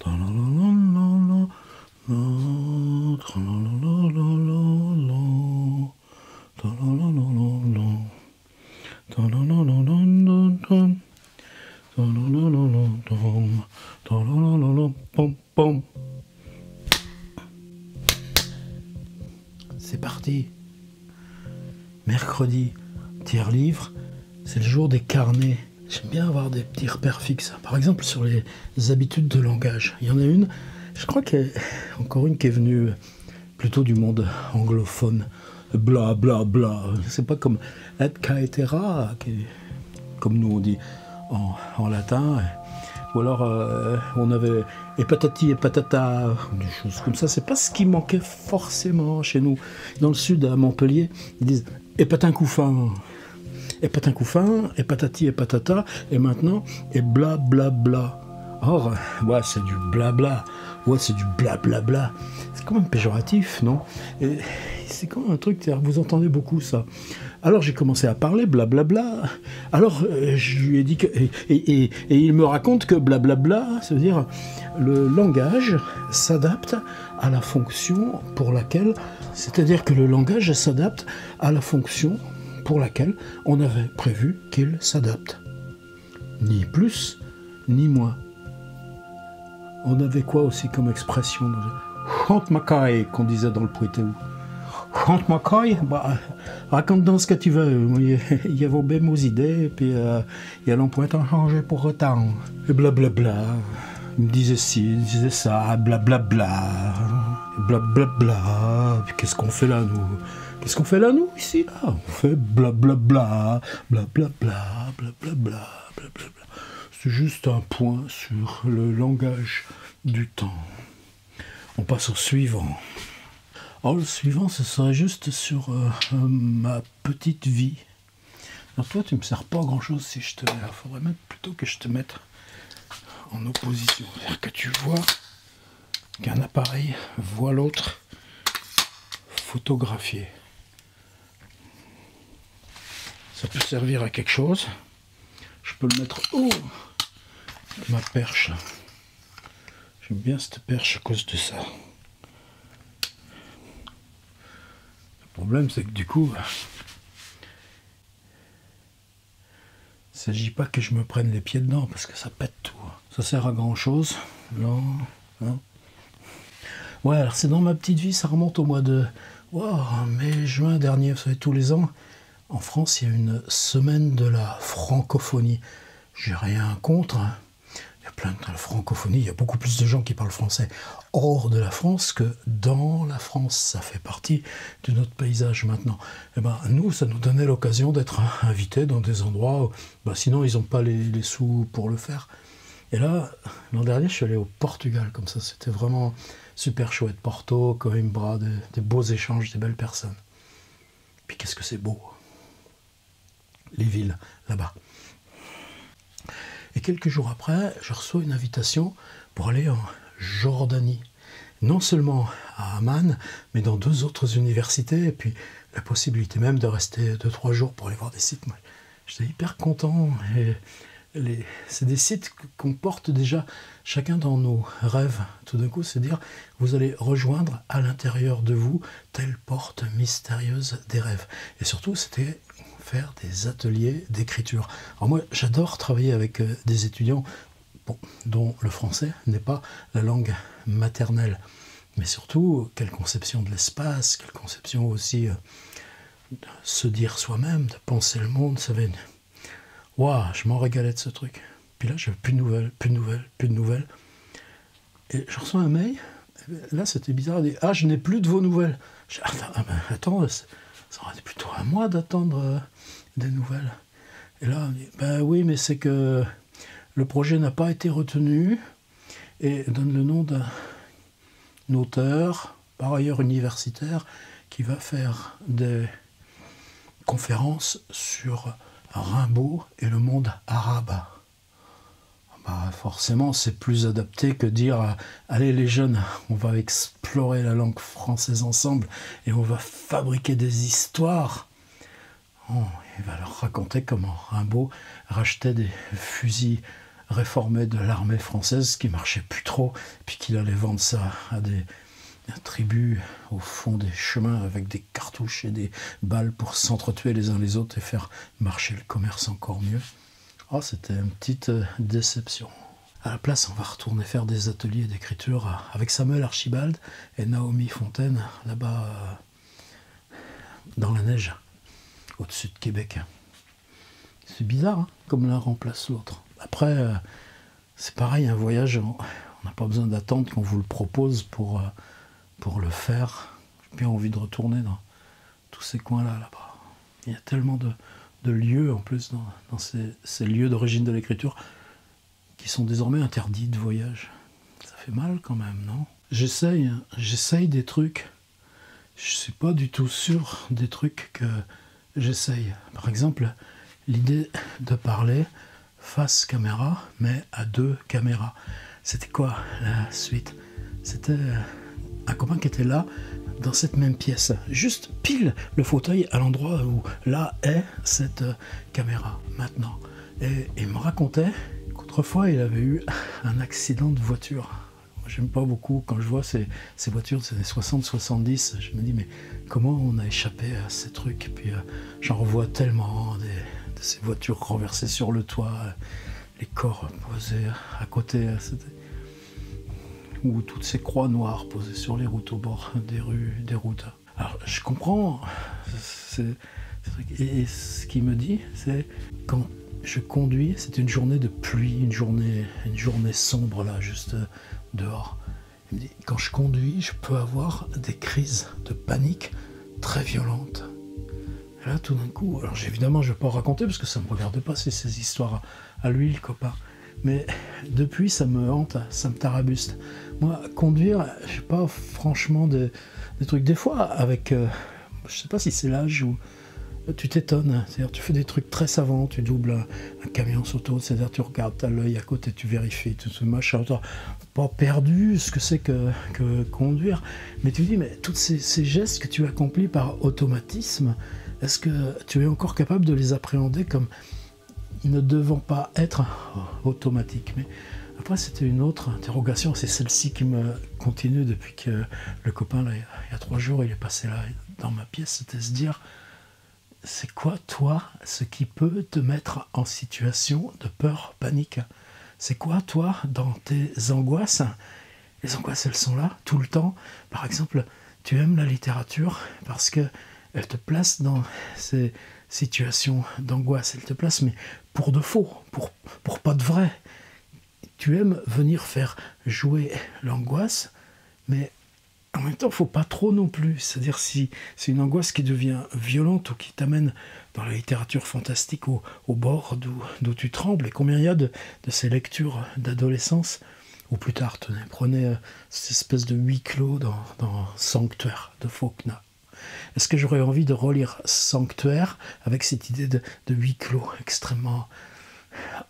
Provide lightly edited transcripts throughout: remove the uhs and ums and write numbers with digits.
C'est parti. Mercredi, tiers livre, c'est le jour des carnets. J'aime bien avoir des petits repères fixes. Par exemple, sur les habitudes de langage. Il y en a une, je crois qu'il y a encore une qui est venue plutôt du monde anglophone. Bla bla bla. C'est pas comme et caetera, comme nous on dit en latin. Ou alors on avait et patati et patata, des choses comme ça. C'est pas ce qui manquait forcément chez nous. Dans le sud, à Montpellier, ils disent et patin couffin. Et patin couffin, et patati et patata, et maintenant, et bla bla bla. Or, ouais, c'est du blabla. Ouais, c'est du blablabla. C'est quand même péjoratif, non? Et c'est quand même un truc, vous entendez beaucoup ça. Alors j'ai commencé à parler blablabla. Alors je lui ai dit que. Et il me raconte que blablabla, ça veut dire le langage s'adapte à la fonction pour laquelle. C'est-à-dire que le langage s'adapte à la fonction pour laquelle on avait prévu qu'il s'adapte. Ni plus, ni moins. On avait quoi aussi comme expression? Chante ma caille, qu'on disait dans le Pouétéou. Chante ma caille, bah, raconte dans ce que tu veux. Il y a vos belles idées, et puis il y a l'emploi à changer pour autant. Et blablabla. Il me disait ci, il me disait ça, blablabla. Blablabla. Qu'est-ce qu'on fait là, nous? Qu'est-ce qu'on fait là, nous, ici, là? On fait blablabla, blablabla, blablabla, blablabla. C'est juste un point sur le langage du temps. On passe au suivant. Alors, le suivant, ce serait juste sur ma petite vie. Alors, toi, tu me sers pas à grand-chose si je te mets là. Il faudrait plutôt que je te mette en opposition. C'est-à-dire que tu vois qu'un appareil voit l'autre photographier. Ça peut servir à quelque chose. Je peux le mettre haut. Ma perche. J'aime bien cette perche à cause de ça. Le problème, c'est que du coup, il ne s'agit pas que je me prenne les pieds dedans parce que ça pète tout. Ça sert à grand chose. Non, non. Ouais, alors c'est dans ma petite vie, ça remonte au mois de mai, juin dernier. Vous savez, tous les ans, en France, il y a une semaine de la francophonie. J'ai rien contre. Il y a plein de francophonie. Il y a beaucoup plus de gens qui parlent français hors de la France que dans la France. Ça fait partie de notre paysage maintenant. Et ben, nous, ça nous donnait l'occasion d'être invités dans des endroits où, sinon, ils n'ont pas les sous pour le faire. Et là, l'an dernier, je suis allé au Portugal, comme ça. C'était vraiment super chouette. Porto, Coimbra, des beaux échanges, des belles personnes. Puis qu'est-ce que c'est beau, les villes, là-bas. Et quelques jours après, je reçois une invitation pour aller en Jordanie. Non seulement à Amman, mais dans 2 autres universités, et puis la possibilité même de rester 2-3 jours pour aller voir des sites. Moi, j'étais hyper content. Et c'est des sites qu'on porte déjà chacun dans nos rêves. Tout d'un coup, c'est dire, vous allez rejoindre à l'intérieur de vous telle porte mystérieuse des rêves. Et surtout, c'était faire des ateliers d'écriture. Alors moi, j'adore travailler avec des étudiants dont le français n'est pas la langue maternelle. Mais surtout, quelle conception de l'espace, quelle conception aussi de se dire soi-même, de penser le monde, ça va. Waouh, je m'en régalais de ce truc. Puis là, j'avais plus de nouvelles, plus de nouvelles, plus de nouvelles. Et je reçois un mail. Là, c'était bizarre. Il dit, je n'ai plus de vos nouvelles. Je dis, attends, ça aurait été plutôt à moi d'attendre des nouvelles. Et là, on dit, oui, mais c'est que le projet n'a pas été retenu. Et donne le nom d'un auteur, par ailleurs universitaire, qui va faire des conférences sur Rimbaud et le monde arabe. Forcément, c'est plus adapté que dire « Allez les jeunes, on va explorer la langue française ensemble et on va fabriquer des histoires. » Il va leur raconter comment Rimbaud rachetait des fusils réformé de l'armée française qui marchait plus trop, puis qu'il allait vendre ça à des tribus au fond des chemins avec des cartouches et des balles pour s'entretuer les uns les autres et faire marcher le commerce encore mieux. Ah, c'était une petite déception. À la place, on va retourner faire des ateliers d'écriture avec Samuel Archibald et Naomi Fontaine, là-bas dans la neige, au-dessus de Québec. C'est bizarre, hein, comme l'un remplace l'autre. Après, c'est pareil, un voyage, on n'a pas besoin d'attendre qu'on vous le propose pour le faire. J'ai bien envie de retourner dans tous ces coins-là, là-bas. Il y a tellement de lieux, en plus, dans ces lieux d'origine de l'écriture, qui sont désormais interdits de voyage. Ça fait mal quand même, non? J'essaye des trucs. Je suis pas du tout sûr des trucs que j'essaye. Par exemple, l'idée de parler face caméra, mais à 2 caméras. C'était quoi la suite? C'était un copain qui était là, dans cette même pièce, juste pile le fauteuil à l'endroit où là est cette caméra maintenant. Et il me racontait qu'autrefois il avait eu un accident de voiture. Moi, j'aime pas beaucoup quand je vois ces voitures des années 60-70, je me dis mais comment on a échappé à ces trucs? Et puis j'en revois tellement de ces voitures renversées sur le toit, les corps posés à côté, ou toutes ces croix noires posées sur les routes au bord des rues, des routes. Alors je comprends, et ce qu'il me dit, c'est quand je conduis, c'est une journée de pluie, une journée sombre là, juste dehors. Il me dit, quand je conduis, je peux avoir des crises de panique très violentes. Et là, tout d'un coup, alors évidemment, je ne vais pas raconter parce que ça ne me regarde pas, c'est ces histoires à lui, le copain. Mais depuis, ça me hante, ça me tarabuste. Moi, conduire, je sais pas, franchement, des trucs, des fois, avec, je sais pas si c'est l'âge où tu t'étonnes, c'est-à-dire tu fais des trucs très savants, tu doubles un camion sauto, c'est-à-dire tu regardes, t'as l'œil à côté, tu vérifies, tout ce machin, pas perdu ce que c'est que conduire, mais tu dis, mais tous ces gestes que tu accomplis par automatisme, est-ce que tu es encore capable de les appréhender comme ne devant pas être automatiques? Mais après, c'était une autre interrogation, c'est celle-ci qui me continue depuis que le copain, là, il y a 3 jours, il est passé là dans ma pièce, c'était se dire, c'est quoi, toi, ce qui peut te mettre en situation de peur, panique? C'est quoi, toi, dans tes angoisses? Les angoisses, elles sont là, tout le temps. Par exemple, tu aimes la littérature parce qu'elle te place dans ces situations d'angoisse. Elle te place, mais pour de faux, pour pas de vrai. Tu aimes venir faire jouer l'angoisse, mais en même temps, il ne faut pas trop non plus. C'est-à-dire si c'est une angoisse qui devient violente ou qui t'amène dans la littérature fantastique au bord d'où tu trembles. Et combien il y a de ces lectures d'adolescence, ou plus tard, prenez cette espèce de huis clos dans Sanctuaire de Faulkner. Est-ce que j'aurais envie de relire Sanctuaire avec cette idée de huis clos extrêmement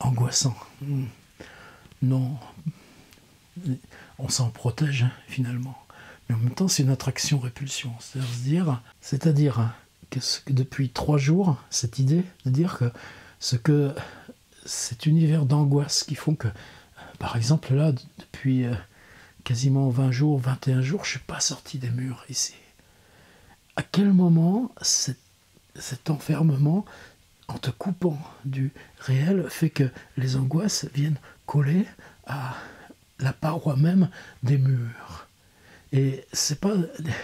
angoissant? Non. On s'en protège, finalement. Mais en même temps, c'est une attraction-répulsion. C'est-à-dire que depuis 3 jours, cette idée de dire que cet univers d'angoisse qui font que, par exemple, là, depuis quasiment 20 jours, 21 jours, je ne suis pas sorti des murs ici. À quel moment cet enfermement, en te coupant du réel, fait que les angoisses viennent coller à la paroi même des murs? Et c'est pas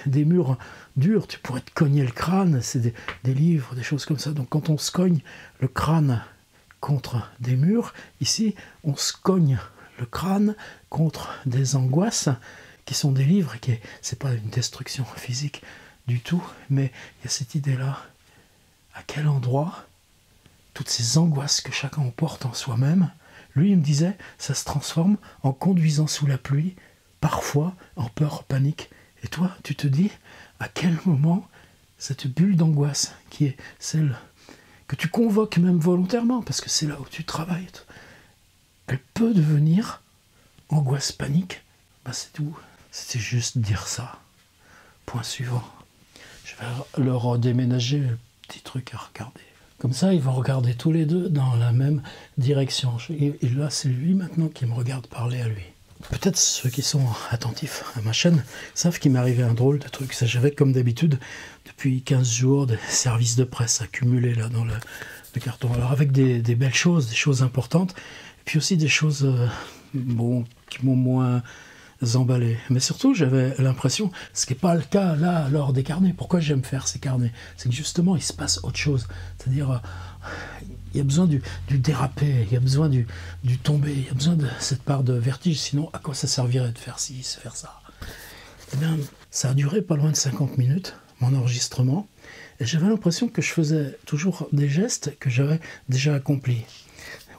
des murs durs, tu pourrais te cogner le crâne, c'est des livres, des choses comme ça. Donc quand on se cogne le crâne contre des murs, ici, on se cogne le crâne contre des angoisses qui sont des livres, et c'est pas une destruction physique du tout, mais il y a cette idée-là. À quel endroit, toutes ces angoisses que chacun porte en soi-même, lui, il me disait, ça se transforme en conduisant sous la pluie, parfois en peur, panique. Et toi, tu te dis, à quel moment cette bulle d'angoisse, qui est celle que tu convoques même volontairement, parce que c'est là où tu travailles, elle peut devenir angoisse, panique? Ben c'est tout. C'était juste dire ça. Point suivant. Je vais leur déménager le petit truc à regarder. Comme ça, ils vont regarder tous les deux dans la même direction. Et là, c'est lui maintenant qui me regarde parler à lui. Peut-être ceux qui sont attentifs à ma chaîne savent qu'il m'est arrivé un drôle de truc. J'avais comme d'habitude, depuis 15 jours, des services de presse accumulés là dans le carton. Alors avec des belles choses, des choses importantes, et puis aussi des choses qui m'ont moins emballé. Mais surtout, j'avais l'impression, ce qui n'est pas le cas là lors des carnets. Pourquoi j'aime faire ces carnets? C'est que justement, il se passe autre chose. C'est-à-dire, il y a besoin du déraper, il y a besoin du tomber, il y a besoin de cette part de vertige. Sinon, à quoi ça servirait de faire ci, de faire ça? Eh bien, ça a duré pas loin de 50 minutes, mon enregistrement. Et j'avais l'impression que je faisais toujours des gestes que j'avais déjà accomplis.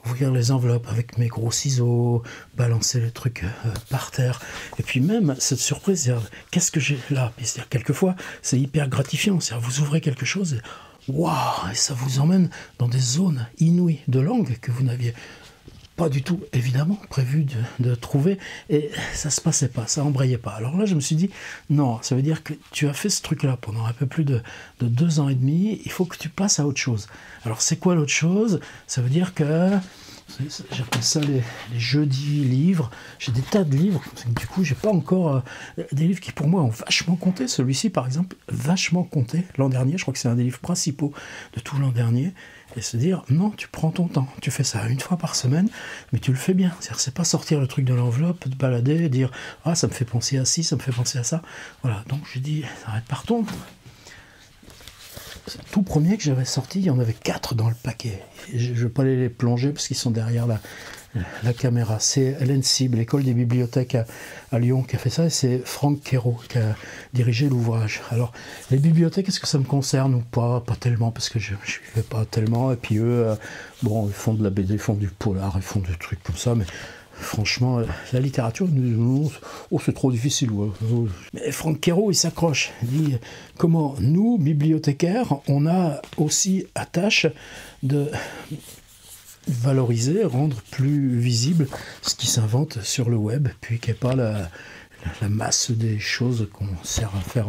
Ouvrir les enveloppes avec mes gros ciseaux, balancer les trucs par terre. Et puis même, cette surprise, qu'est-ce que j'ai là? C'est-à-dire, quelquefois, c'est hyper gratifiant. C'est-à-dire, vous ouvrez quelque chose et waouh, et ça vous emmène dans des zones inouïes de langue que vous n'aviez pas du tout, évidemment, prévu de trouver. Et ça se passait pas, ça embrayait pas. Alors là, je me suis dit, non, ça veut dire que tu as fait ce truc-là pendant un peu plus de 2 ans et demi, il faut que tu passes à autre chose. Alors, c'est quoi l'autre chose? Ça veut dire que j'appelle ça les jeudis livres. J'ai des tas de livres. Du coup, j'ai pas encore des livres qui, pour moi, ont vachement compté. Celui-ci, par exemple, vachement compté l'an dernier. Je crois que c'est un des livres principaux de tout l'an dernier. Et se dire, non, tu prends ton temps. Tu fais ça 1 fois par semaine, mais tu le fais bien. C'est-à-dire, c'est pas sortir le truc de l'enveloppe, te balader, dire, ah, ça me fait penser à ci, ça me fait penser à ça. Voilà. Donc, j'ai dit, arrête, partons. Le tout premier que j'avais sorti, il y en avait 4 dans le paquet. Et je ne vais pas les plonger parce qu'ils sont derrière la caméra. C'est l'ENSIB, l'école des bibliothèques à Lyon, qui a fait ça, et c'est Franck Quérault qui a dirigé l'ouvrage. Alors, les bibliothèques, est-ce que ça me concerne ou pas? Pas tellement, parce que je ne fais pas tellement. Et puis eux, ils font de la BD, ils font du polar, ils font des trucs comme ça, mais franchement, la littérature, c'est trop difficile. Ouais. Mais Franck Quérault, il s'accroche. Il dit, comment nous, bibliothécaires, on a aussi à tâche de valoriser, rendre plus visible ce qui s'invente sur le web, puis qu'il n'y ait pas la masse des choses qu'on sert à faire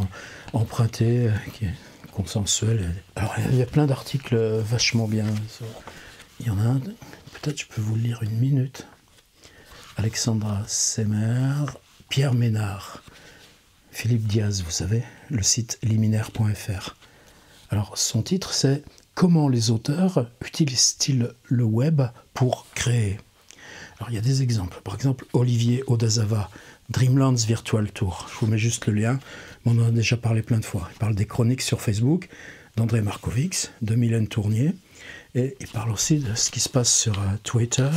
emprunter, qui est consensuelle. Alors, il y a plein d'articles vachement bien. Il y en a un, peut-être je peux vous le lire 1 minute. Alexandra Semer, Pierre Ménard, Philippe Diaz, vous savez, le site liminaire.fr. Alors, son titre, c'est « Comment les auteurs utilisent-ils le web pour créer ?» Alors, il y a des exemples. Par exemple, Olivier Odazava, Dreamlands Virtual Tour. Je vous mets juste le lien, mais on en a déjà parlé plein de fois. Il parle des chroniques sur Facebook d'André Markovix, de Mylène Tournier, et il parle aussi de ce qui se passe sur Twitter,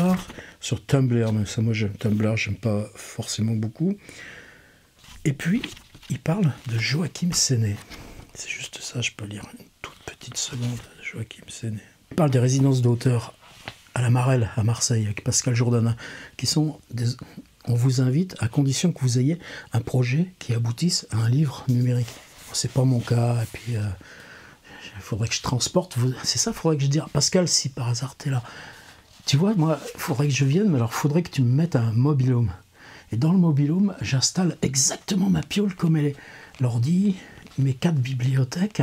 sur Tumblr. Même ça, moi, Tumblr, j'aime pas forcément beaucoup. Et puis, il parle de Joachim Séné. C'est juste ça, je peux lire une toute petite seconde. Joachim Séné. Il parle des résidences d'auteurs à la Marelle, à Marseille, avec Pascal Jourdanin, qui sont des... On vous invite, à condition que vous ayez un projet qui aboutisse à un livre numérique. C'est pas mon cas, et puis... il faudrait que je transporte, c'est ça, il faudrait que je dise, Pascal, si par hasard t'es là, tu vois, moi, il faudrait que je vienne, mais alors il faudrait que tu me mettes un mobil-home. Et dans le mobil-home, j'installe exactement ma piole comme elle est. L'ordi, mes 4 bibliothèques,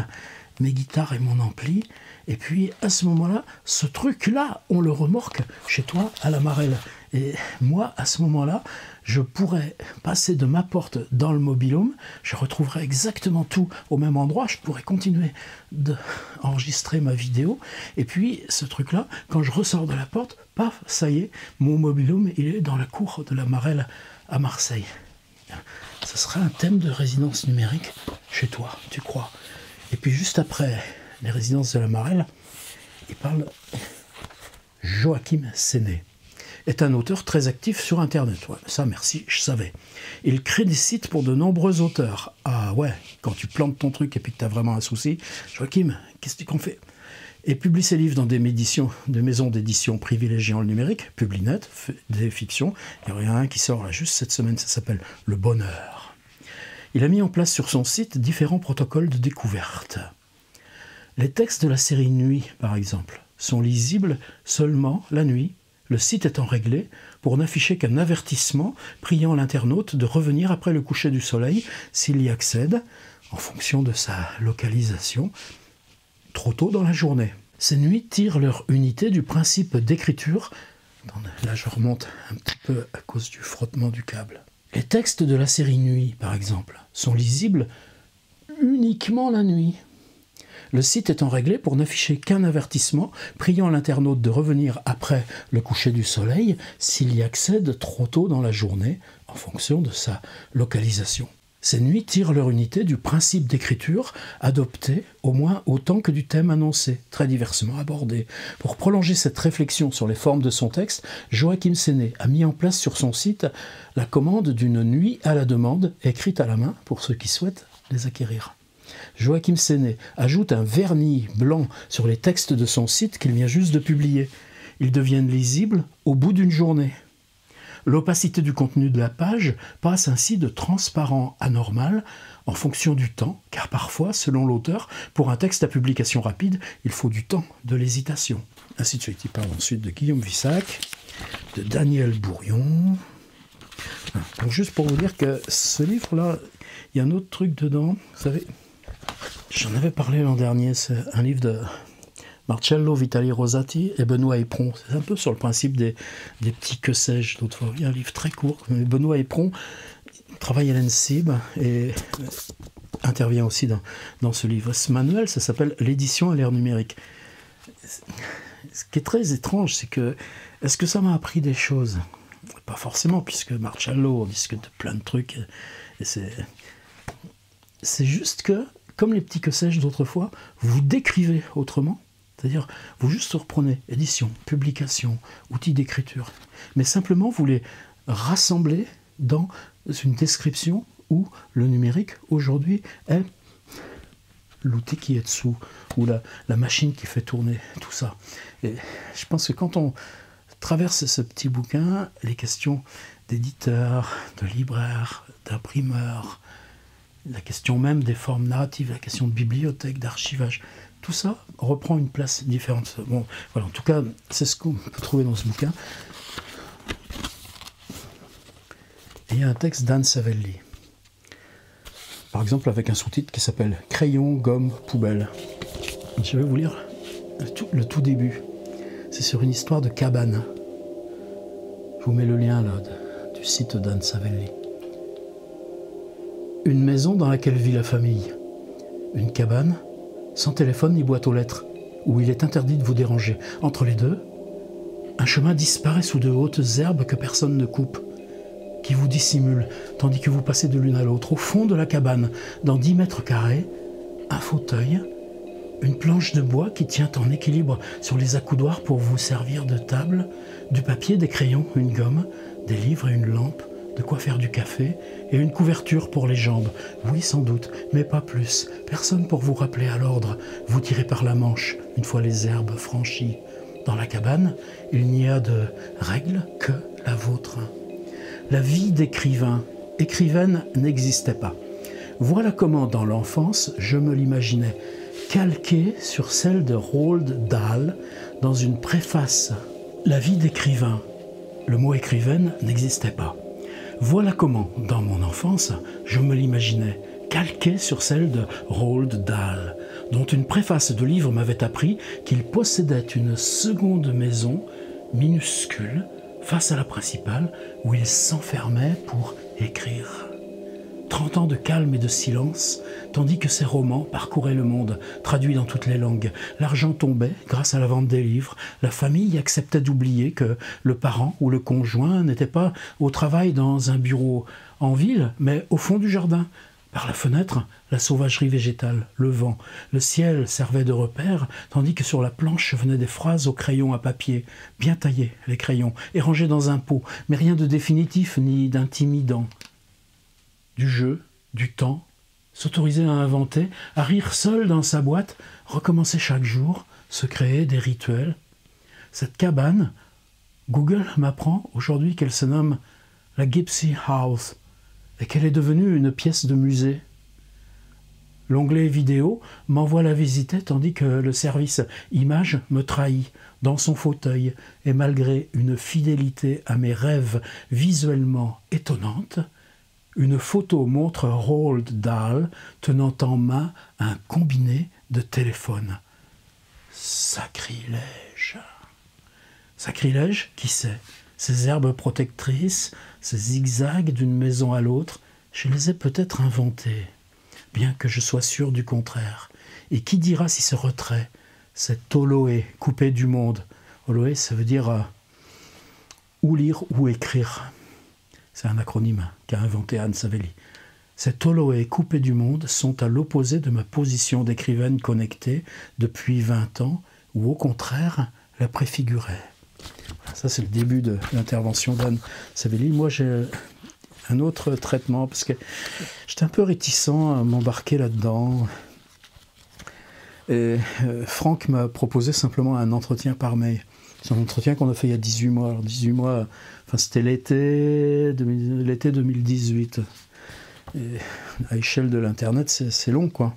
mes guitares et mon ampli. Et puis, à ce moment-là, ce truc-là, on le remorque chez toi à la Marelle. Et moi, à ce moment-là, je pourrais passer de ma porte dans le mobil-home, je retrouverais exactement tout au même endroit, je pourrais continuer d'enregistrer ma vidéo, et puis ce truc-là, quand je ressors de la porte, paf, ça y est, mon mobil-home, il est dans la cour de la Marelle à Marseille. Ce serait un thème de résidence numérique chez toi, tu crois? Et puis juste après les résidences de la Marelle, il parle Joachim Séné. Est un auteur très actif sur Internet. Ouais, ça, merci, je savais. Il crée des sites pour de nombreux auteurs. Ah ouais, quand tu plantes ton truc et puis que tu as vraiment un souci, Joachim, qu'est-ce qu'on fait? Et publie ses livres dans des maisons d'édition privilégiant le numérique, Publinet, des fictions. Il y en a un qui sort là juste cette semaine, ça s'appelle Le Bonheur. Il a mis en place sur son site différents protocoles de découverte. Les textes de la série Nuit, par exemple, sont lisibles seulement la nuit, le site étant réglé pour n'afficher qu'un avertissement priant l'internaute de revenir après le coucher du soleil s'il y accède, en fonction de sa localisation, trop tôt dans la journée. Ces nuits tirent leur unité du principe d'écriture. Là, je remonte un petit peu à cause du frottement du câble. Les textes de la série Nuit, par exemple, sont lisibles uniquement la nuit. Le site étant réglé pour n'afficher qu'un avertissement priant l'internaute de revenir après le coucher du soleil s'il y accède trop tôt dans la journée, en fonction de sa localisation. Ces nuits tirent leur unité du principe d'écriture adopté au moins autant que du thème annoncé, très diversement abordé. Pour prolonger cette réflexion sur les formes de son texte, Joachim Séné a mis en place sur son site la commande d'une nuit à la demande, écrite à la main pour ceux qui souhaitent les acquérir. Joachim Séné ajoute un vernis blanc sur les textes de son site qu'il vient juste de publier. Ils deviennent lisibles au bout d'une journée. L'opacité du contenu de la page passe ainsi de transparent à normal en fonction du temps, car parfois, selon l'auteur, pour un texte à publication rapide, il faut du temps, de l'hésitation. Ainsi de suite. Il parle ensuite de Guillaume Vissac, de Daniel Bourrion. Donc juste pour vous dire que ce livre-là, il y a un autre truc dedans. Vous savez, j'en avais parlé l'an dernier, c'est un livre de Marcello Vitali Rosati et Benoît Éperon. C'est un peu sur le principe des petits que sais-je d'autres fois. Il y a un livre très court. Benoît Éperon travaille à l'ENSIB et intervient aussi dans ce livre. Ce manuel, ça s'appelle « L'édition à l'ère numérique ». Ce qui est très étrange, c'est que, est-ce que ça m'a appris des choses? Pas forcément, puisque Marcello, on discute de plein de trucs. Et c'est juste que, comme les petits que sais-je d'autrefois, vous décrivez autrement. C'est-à-dire, vous juste reprenez édition, publication, outils d'écriture, mais simplement vous les rassemblez dans une description où le numérique, aujourd'hui, est l'outil qui est dessous, ou la machine qui fait tourner tout ça. Et je pense que quand on traverse ce petit bouquin, les questions d'éditeurs, de libraires, d'imprimeurs, la question même des formes narratives, la question de bibliothèque, d'archivage, tout ça reprend une place différente. Bon, voilà, en tout cas, c'est ce qu'on peut trouver dans ce bouquin. Et il y a un texte d'Anne Savelli. Par exemple, avec un sous-titre qui s'appelle « Crayon, gomme, poubelle ». Je vais vous lire le tout début. C'est sur une histoire de cabane. Je vous mets le lien là, du site d'Anne Savelli. Une maison dans laquelle vit la famille. Une cabane, sans téléphone ni boîte aux lettres, où il est interdit de vous déranger. Entre les deux, un chemin disparaît sous de hautes herbes que personne ne coupe, qui vous dissimulent, tandis que vous passez de l'une à l'autre. Au fond de la cabane, dans 10 mètres carrés, un fauteuil, une planche de bois qui tient en équilibre sur les accoudoirs pour vous servir de table, du papier, des crayons, une gomme, des livres et une lampe, de quoi faire du café, et une couverture pour les jambes. Oui, sans doute, mais pas plus. Personne pour vous rappeler à l'ordre. Vous tirez par la manche, une fois les herbes franchies. Dans la cabane, il n'y a de règle que la vôtre. La vie d'écrivain, écrivaine n'existait pas. Voilà comment, dans l'enfance, je me l'imaginais, calquée sur celle de Roald Dahl, dans une préface. La vie d'écrivain, le mot écrivaine n'existait pas. Voilà comment, dans mon enfance, je me l'imaginais, calqué sur celle de Roald Dahl, dont une préface de livre m'avait appris qu'il possédait une seconde maison minuscule face à la principale où il s'enfermait pour écrire. 30 ans de calme et de silence, tandis que ses romans parcouraient le monde, traduits dans toutes les langues. L'argent tombait grâce à la vente des livres. La famille acceptait d'oublier que le parent ou le conjoint n'était pas au travail dans un bureau en ville, mais au fond du jardin. Par la fenêtre, la sauvagerie végétale, le vent, le ciel servait de repère, tandis que sur la planche venaient des phrases au crayon à papier, bien taillés, les crayons, et rangés dans un pot, mais rien de définitif ni d'intimidant. Du jeu, du temps, s'autoriser à inventer, à rire seul dans sa boîte, recommencer chaque jour, se créer des rituels. Cette cabane, Google m'apprend aujourd'hui qu'elle se nomme la Gypsy House et qu'elle est devenue une pièce de musée. L'onglet vidéo m'envoie la visiter tandis que le service image me trahit dans son fauteuil et malgré une fidélité à mes rêves visuellement étonnante, une photo montre Roald Dahl tenant en main un combiné de téléphone. Sacrilège. Sacrilège, qui sait? Ces herbes protectrices, ces zigzags d'une maison à l'autre, je les ai peut-être inventés, bien que je sois sûr du contraire. Et qui dira si ce retrait, cet Oloé coupé du monde, Oloé, ça veut dire ou lire ou écrire. C'est un acronyme qu'a inventé Anne Savelli. Cet Oloé coupé du monde sont à l'opposé de ma position d'écrivaine connectée depuis 20 ans, ou au contraire, la préfigurait. Ça, c'est le début de l'intervention d'Anne Savelli. Moi, j'ai un autre traitement, parce que j'étais un peu réticent à m'embarquer là-dedans. Et Franck m'a proposé simplement un entretien par mail. C'est un entretien qu'on a fait il y a 18 mois. Alors 18 mois, enfin, c'était l'été 2018. Et à l'échelle de l'Internet, c'est long, quoi.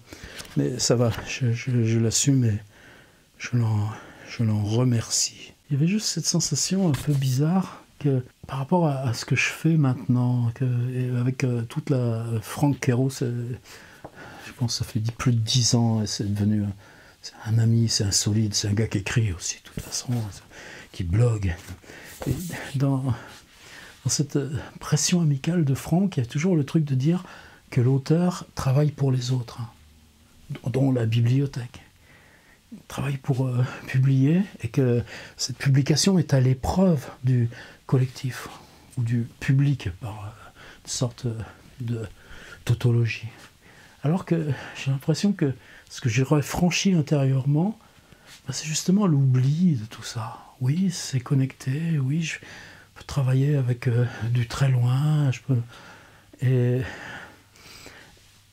Mais ça va, je l'assume et je l'en remercie. Il y avait juste cette sensation un peu bizarre que par rapport à ce que je fais maintenant, avec toute la Franck Quero, je pense que ça fait plus de 10 ans, et c'est devenu un ami, c'est un solide, c'est un gars qui écrit aussi, de toute façon, qui blogue. Et dans cette pression amicale de Franck, il y a toujours le truc de dire que l'auteur travaille pour les autres, dont la bibliothèque. Il travaille pour publier, et que cette publication est à l'épreuve du collectif, ou du public, par une sorte de tautologie. Alors que j'ai l'impression que ce que j'aurais franchi intérieurement, c'est justement l'oubli de tout ça. Oui, c'est connecté, oui, je peux travailler avec du très loin, et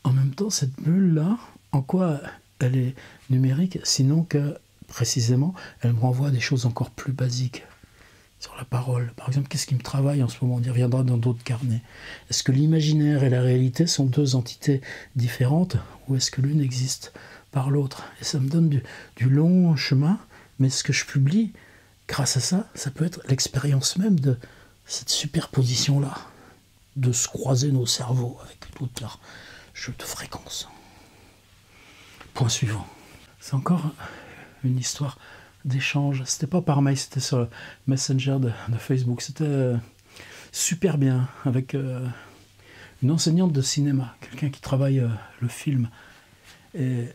en même temps, cette bulle-là, en quoi elle est numérique, sinon que, précisément, elle me renvoie à des choses encore plus basiques. Sur la parole. Par exemple, qu'est-ce qui me travaille en ce moment? On y reviendra dans d'autres carnets. Est-ce que l'imaginaire et la réalité sont deux entités différentes, ou est-ce que l'une existe par l'autre? Et ça me donne du long chemin, mais ce que je publie, grâce à ça, ça peut être l'expérience même de cette superposition-là, de se croiser nos cerveaux avec toute leur jeu de fréquences. Point suivant. C'est encore une histoire d'échange. C'était pas par mail, c'était sur le Messenger de Facebook. C'était super bien, avec une enseignante de cinéma, quelqu'un qui travaille le film. Et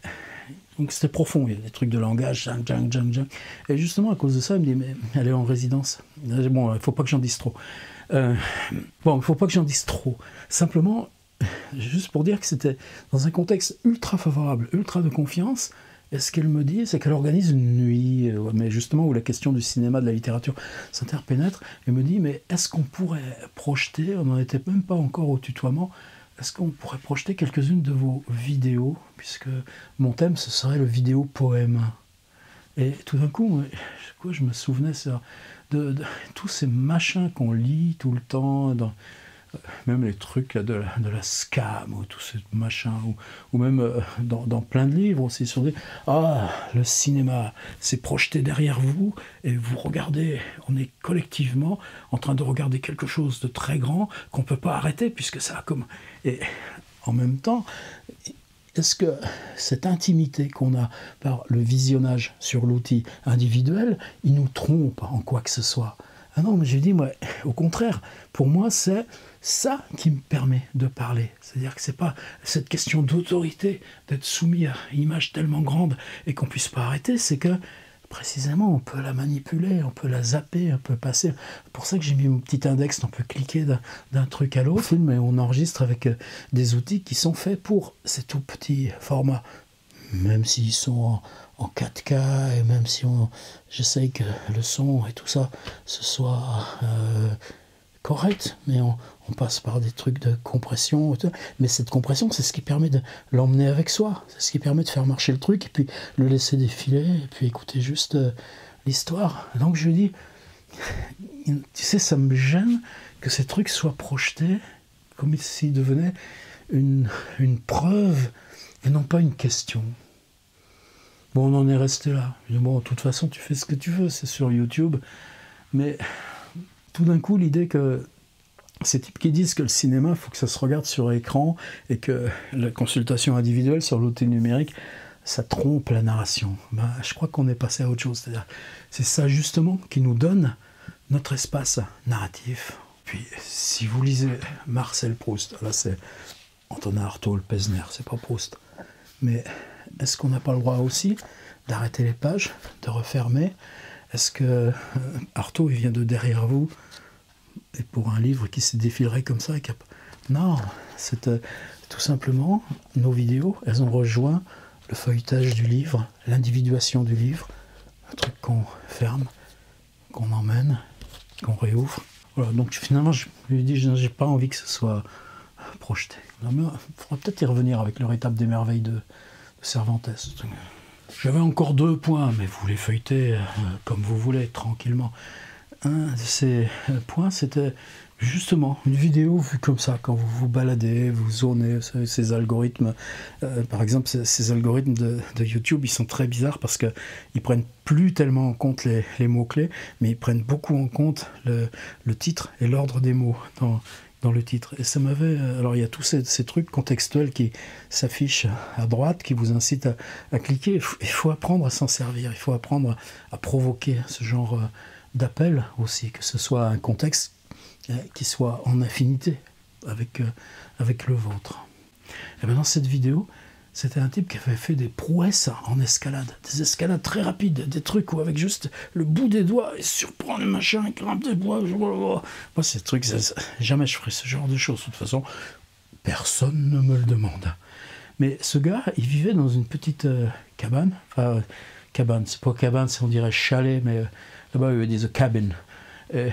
donc c'était profond, il y a des trucs de langage, et justement à cause de ça, elle me dit, mais elle est en résidence. Bon, il faut pas que j'en dise trop. Il faut pas que j'en dise trop. Simplement, juste pour dire que c'était dans un contexte ultra favorable, ultra de confiance. Et ce qu'elle me dit, c'est qu'elle organise une nuit, mais justement où la question du cinéma, de la littérature s'interpénètre. Elle me dit, mais est-ce qu'on pourrait projeter, on n'en était même pas encore au tutoiement, est-ce qu'on pourrait projeter quelques-unes de vos vidéos, puisque mon thème, ce serait le vidéo-poème. Et tout d'un coup, je me souvenais de tous ces machins qu'on lit tout le temps, même les trucs là, de la scam, ou tous ces machins, ou même dans plein de livres aussi, sur le cinéma, c'est projeté derrière vous, et vous regardez, on est collectivement en train de regarder quelque chose de très grand qu'on ne peut pas arrêter, puisque ça a comme... Et en même temps, est-ce que cette intimité qu'on a par le visionnage sur l'outil individuel, il nous trompe en quoi que ce soit? Ah non, mais j'ai dit, moi, au contraire, pour moi, c'est ça qui me permet de parler. C'est-à-dire que c'est pas cette question d'autorité, d'être soumis à une image tellement grande et qu'on puisse pas arrêter, c'est que, précisément, on peut la manipuler, on peut la zapper, on peut passer. C'est pour ça que j'ai mis mon petit index, on peut cliquer d'un truc à l'autre, et on enregistre avec des outils qui sont faits pour ces tout petits formats. Même s'ils sont en 4K, et même si j'essaye que le son et tout ça, ce soit correct, mais on passe par des trucs de compression, mais cette compression, c'est ce qui permet de l'emmener avec soi, c'est ce qui permet de faire marcher le truc, et puis le laisser défiler, et puis écouter juste l'histoire. Donc je lui dis, tu sais, ça me gêne que ces trucs soient projetés comme s'ils devenaient une preuve, et non pas une question. Bon, on en est resté là. Je dis, bon, de toute façon, tu fais ce que tu veux, c'est sur YouTube. Mais tout d'un coup, l'idée que ces types qui disent que le cinéma, il faut que ça se regarde sur écran, et que la consultation individuelle sur l'outil numérique, ça trompe la narration. Ben, je crois qu'on est passé à autre chose. C'est-à-dire, c'est ça justement qui nous donne notre espace narratif. Puis, si vous lisez Marcel Proust, là c'est Antonin Artaud, le Pesner, c'est pas Proust. Mais est-ce qu'on n'a pas le droit aussi d'arrêter les pages, de refermer? Est-ce que Artaud, il vient de derrière vous, et pour un livre qui se défilerait comme ça? Non, c'est tout simplement, nos vidéos, elles ont rejoint le feuilletage du livre, l'individuation du livre, un truc qu'on ferme, qu'on emmène, qu'on réouvre. Voilà, donc finalement, je lui dis, je n'ai pas envie que ce soit projeté. Il faudra peut-être y revenir avec le rétable des merveilles de Cervantes. J'avais encore 2 points, mais vous les feuilletez comme vous voulez, tranquillement. Un de ces points, c'était justement une vidéo vue comme ça, quand vous vous baladez, vous zonez, ces algorithmes. Par exemple, ces algorithmes de YouTube, ils sont très bizarres parce qu'ils prennent plus tellement en compte les mots-clés, mais ils prennent beaucoup en compte le titre et l'ordre des mots dans le titre. Et ça m'avait... Alors il y a tous ces trucs contextuels qui s'affichent à droite, qui vous incitent à cliquer. Il faut apprendre à s'en servir, il faut apprendre à provoquer ce genre d'appel aussi, que ce soit un contexte qui soit en affinité avec le vôtre. Et bien dans cette vidéo, c'était un type qui avait fait des prouesses en escalade, des escalades très rapides, des trucs où avec juste le bout des doigts, il surprend le machin, il grimpe des bois. Moi, ces trucs, jamais je ferais ce genre de choses. De toute façon, personne ne me le demande. Mais ce gars, il vivait dans une petite cabane. Enfin, cabane, c'est pas cabane, on dirait chalet, mais là-bas, ils disent cabin. Et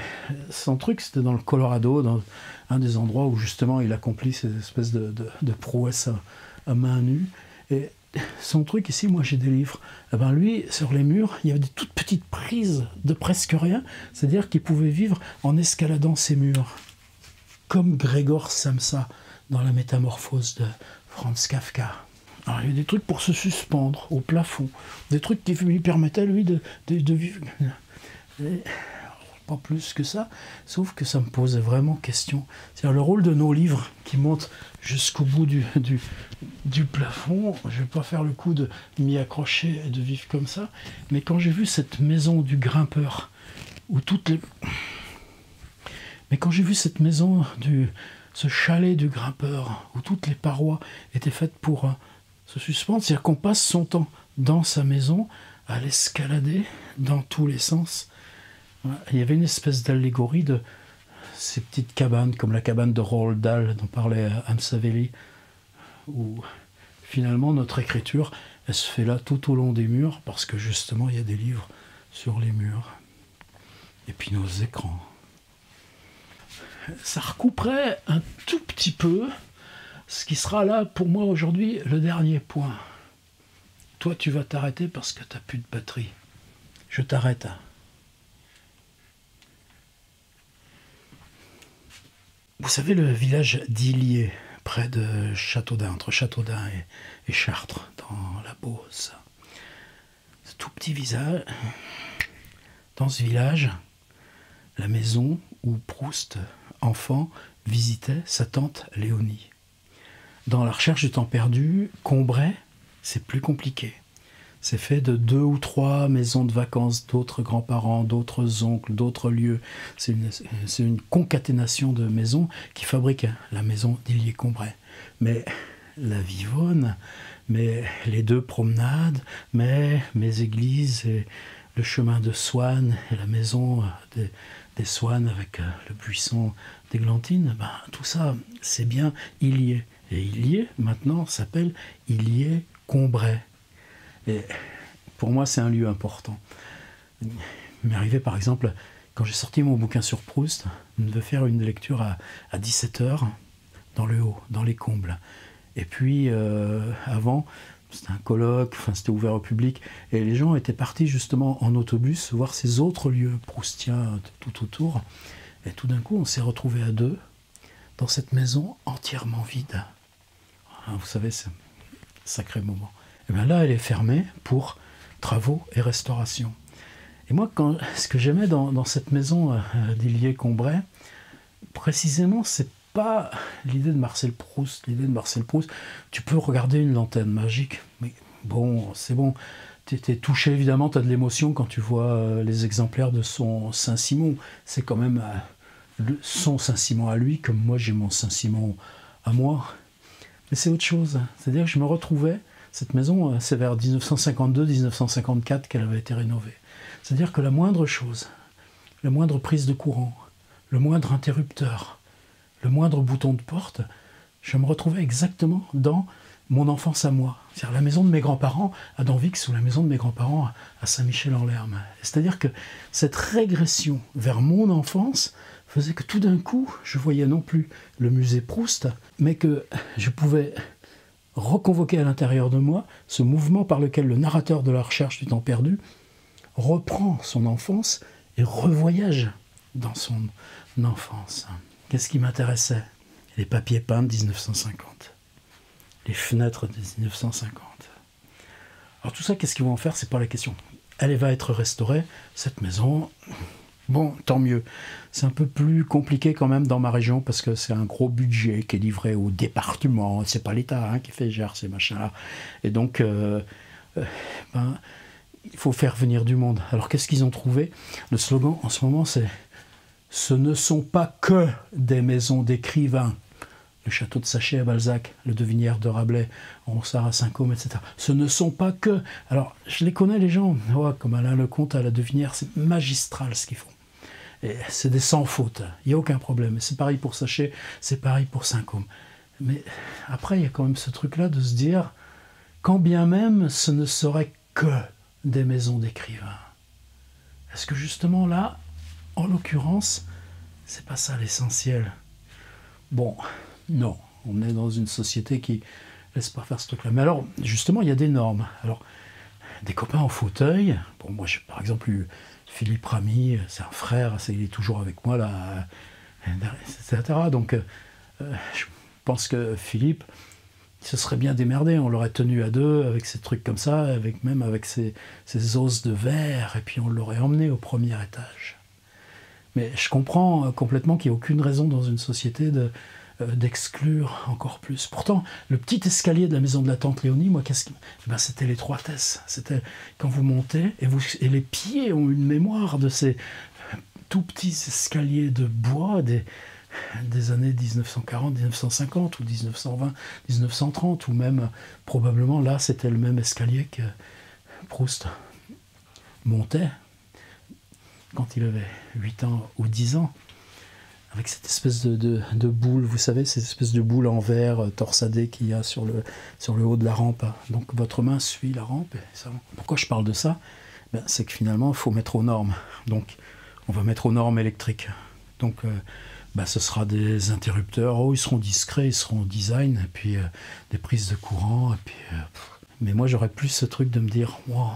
son truc, c'était dans le Colorado, dans un des endroits où justement il accomplit ces espèces de prouesses à main nue. Et son truc ici, moi j'ai des livres. Et ben lui, sur les murs, il y avait des toutes petites prises de presque rien, c'est-à-dire qu'il pouvait vivre en escaladant ces murs, comme Grégor Samsa dans La Métamorphose de Franz Kafka. Alors il y avait des trucs pour se suspendre au plafond, des trucs qui lui permettaient lui de vivre. Et pas plus que ça, sauf que ça me posait vraiment question. C'est-à-dire le rôle de nos livres qui montent jusqu'au bout du plafond. Je vais pas faire le coup de m'y accrocher et de vivre comme ça, mais quand j'ai vu cette maison du grimpeur, où ce chalet du grimpeur, où toutes les parois étaient faites pour se suspendre, c'est-à-dire qu'on passe son temps dans sa maison à l'escalader dans tous les sens. Il y avait une espèce d'allégorie de ces petites cabanes, comme la cabane de Roald Dahl dont parlait Anne Savelli, où finalement notre écriture, elle se fait là tout au long des murs, parce que justement il y a des livres sur les murs. Et puis nos écrans. Ça recouperait un tout petit peu ce qui sera là pour moi aujourd'hui le dernier point. Toi tu vas t'arrêter parce que tu n'as plus de batterie. Je t'arrête. Vous savez le village d'Illiers, près de Châteaudun, entre Châteaudun et Chartres, dans la Beauce. Ce tout petit village, dans ce village, la maison où Proust, enfant, visitait sa tante Léonie. Dans La Recherche du temps perdu, Combray, c'est plus compliqué. C'est fait de 2 ou 3 maisons de vacances, d'autres grands-parents, d'autres oncles, d'autres lieux. C'est une concaténation de maisons qui fabrique la maison d'Illiers-Combray. Mais la Vivonne, mais les 2 promenades, mais mes églises et le chemin de Swann et la maison des Swann avec le buisson d'églantine, ben, tout ça, c'est bien Illiers. Et Illiers, maintenant, s'appelle Illiers-Combray. Et pour moi, c'est un lieu important. Il m'est arrivé, par exemple, quand j'ai sorti mon bouquin sur Proust, de faire une lecture à 17h, dans le haut, dans les combles. Et puis, avant, c'était un colloque, enfin, c'était ouvert au public, et les gens étaient partis justement en autobus voir ces autres lieux proustiens tout autour. Et tout d'un coup, on s'est retrouvés à 2 dans cette maison entièrement vide. Vous savez, c'est un sacré moment. Et bien là, elle est fermée pour travaux et restauration. Et moi, ce que j'aimais dans cette maison d'Illiers-Combray, précisément, c'est pas l'idée de Marcel Proust. L'idée de Marcel Proust, tu peux regarder une lanterne magique, mais bon, c'est bon. T'es touché, évidemment, t'as de l'émotion quand tu vois les exemplaires de son Saint-Simon. C'est quand même son Saint-Simon à lui, comme moi j'ai mon Saint-Simon à moi. Mais c'est autre chose. C'est-à-dire que je me retrouvais, cette maison, c'est vers 1952-1954 qu'elle avait été rénovée. C'est-à-dire que la moindre chose, la moindre prise de courant, le moindre interrupteur, le moindre bouton de porte, je me retrouvais exactement dans mon enfance à moi. C'est-à-dire la maison de mes grands-parents à Danvix ou la maison de mes grands-parents à Saint-Michel-en-Lerme. C'est-à-dire que cette régression vers mon enfance faisait que tout d'un coup, je voyais non plus le musée Proust, mais que je pouvais reconvoquer à l'intérieur de moi ce mouvement par lequel le narrateur de la recherche du temps perdu reprend son enfance et revoyage dans son enfance. Qu'est-ce qui m'intéressait? Les papiers peints de 1950. Les fenêtres de 1950. Alors tout ça, qu'est-ce qu'ils vont en faire? C'est pas la question. Elle va être restaurée, cette maison. Bon, tant mieux. C'est un peu plus compliqué quand même dans ma région parce que c'est un gros budget qui est livré au département. C'est pas l'État qui fait gérer ces machins-là. Et donc, il faut faire venir du monde. Alors qu'est-ce qu'ils ont trouvé? Le slogan en ce moment, c'est « Ce ne sont pas que des maisons d'écrivains ». Le château de Sachet à Balzac, le Devinière de Rabelais, Ronsard à Saint-Côme, etc. Ce ne sont pas que... Alors, je les connais les gens, comme Alain Lecomte à la Devinière, c'est magistral ce qu'ils font. Et c'est des sans faute, il n'y a aucun problème. C'est pareil pour Sachet, c'est pareil pour Saint-Côme. Mais après, il y a quand même ce truc-là de se dire, quand bien même ce ne serait que des maisons d'écrivains. Est-ce que justement là, en l'occurrence, c'est pas ça l'essentiel? Bon... Non, on est dans une société qui laisse pas faire ce truc-là. Mais alors, justement, il y a des normes. Alors, des copains en fauteuil. Bon, moi, j'ai par exemple eu Philippe Ramy, c'est un frère, il est toujours avec moi là, etc. Donc, je pense que Philippe, il se serait bien démerdé. On l'aurait tenu à deux avec ces trucs comme ça, même avec ses os de verre, et puis on l'aurait emmené au premier étage. Mais je comprends complètement qu'il n'y a aucune raison dans une société d'exclure encore plus. Pourtant, le petit escalier de la maison de la tante Léonie, moi, c'était l'étroitesse. C'était quand vous montez, et les pieds ont une mémoire de ces tout petits escaliers de bois des années 1940, 1950, ou 1920, 1930, ou même, probablement, là, c'était le même escalier que Proust montait quand il avait 8 ans ou 10 ans. Avec cette espèce de boule, vous savez, cette espèce de boule en verre torsadée qu'il y a sur le haut de la rampe. Donc votre main suit la rampe. Pourquoi je parle de ça? C'est que finalement, il faut mettre aux normes. Donc, on va mettre aux normes électriques. Donc, ce sera des interrupteurs. Ils seront discrets, ils seront design, et puis des prises de courant. Et puis, mais moi, j'aurais plus ce truc de me dire, wow,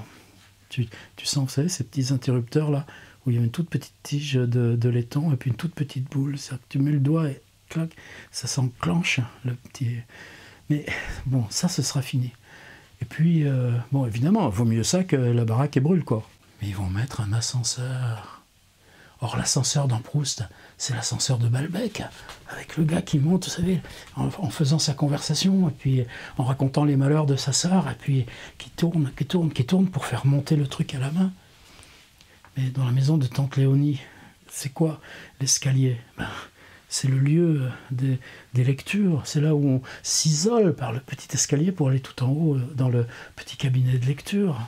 tu sens, vous savez, ces petits interrupteurs-là, où il y a une toute petite tige de laiton et puis une toute petite boule. C'est-à-dire que tu mets le doigt et clac, ça s'enclenche, le petit... Mais bon, ça, ce sera fini. Et puis, bon, évidemment, il vaut mieux ça que la baraque et brûle, quoi. Mais ils vont mettre un ascenseur. Or, l'ascenseur dans Proust, c'est l'ascenseur de Balbec, avec le gars qui monte, vous savez, en faisant sa conversation, et puis en racontant les malheurs de sa sœur, et puis qui tourne pour faire monter le truc à la main. Mais dans la maison de tante Léonie, c'est quoi l'escalier? C'est le lieu des lectures. C'est là où on s'isole par le petit escalier pour aller tout en haut dans le petit cabinet de lecture.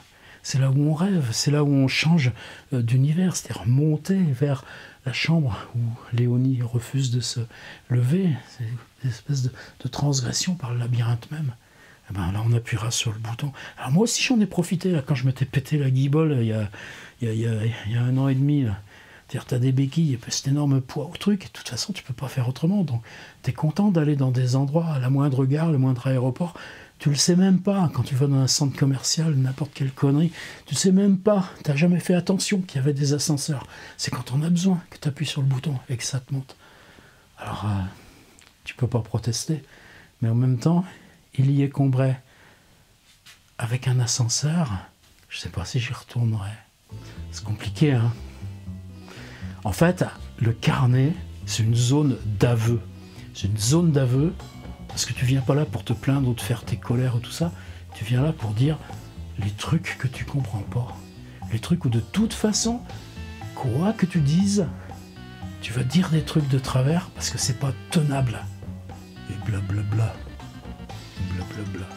C'est là où on rêve, c'est là où on change d'univers, c'est-à-dire monter vers la chambre où Léonie refuse de se lever. C'est une espèce de transgression par le labyrinthe même. Et là, on appuiera sur le bouton. Alors moi aussi, j'en ai profité là, quand je m'étais pété la guibole il y a 1 an et demi. C'est-à-dire, tu as des béquilles et cet énorme poids au truc, et de toute façon, tu peux pas faire autrement. Donc, tu es content d'aller dans des endroits, à la moindre gare, le moindre aéroport. Tu le sais même pas, quand tu vas dans un centre commercial, n'importe quelle connerie, tu sais même pas, tu n'as jamais fait attention qu'il y avait des ascenseurs. C'est quand on a besoin que tu appuies sur le bouton et que ça te monte. Alors, tu peux pas protester, mais en même temps, il y est Combray avec un ascenseur, je sais pas si j'y retournerai. C'est compliqué, hein. En fait, le carnet, c'est une zone d'aveu. C'est une zone d'aveu, parce que tu viens pas là pour te plaindre ou te faire tes colères ou tout ça. Tu viens là pour dire les trucs que tu comprends pas. Les trucs où de toute façon, quoi que tu dises, tu vas dire des trucs de travers parce que c'est pas tenable. Et blablabla. Blablabla.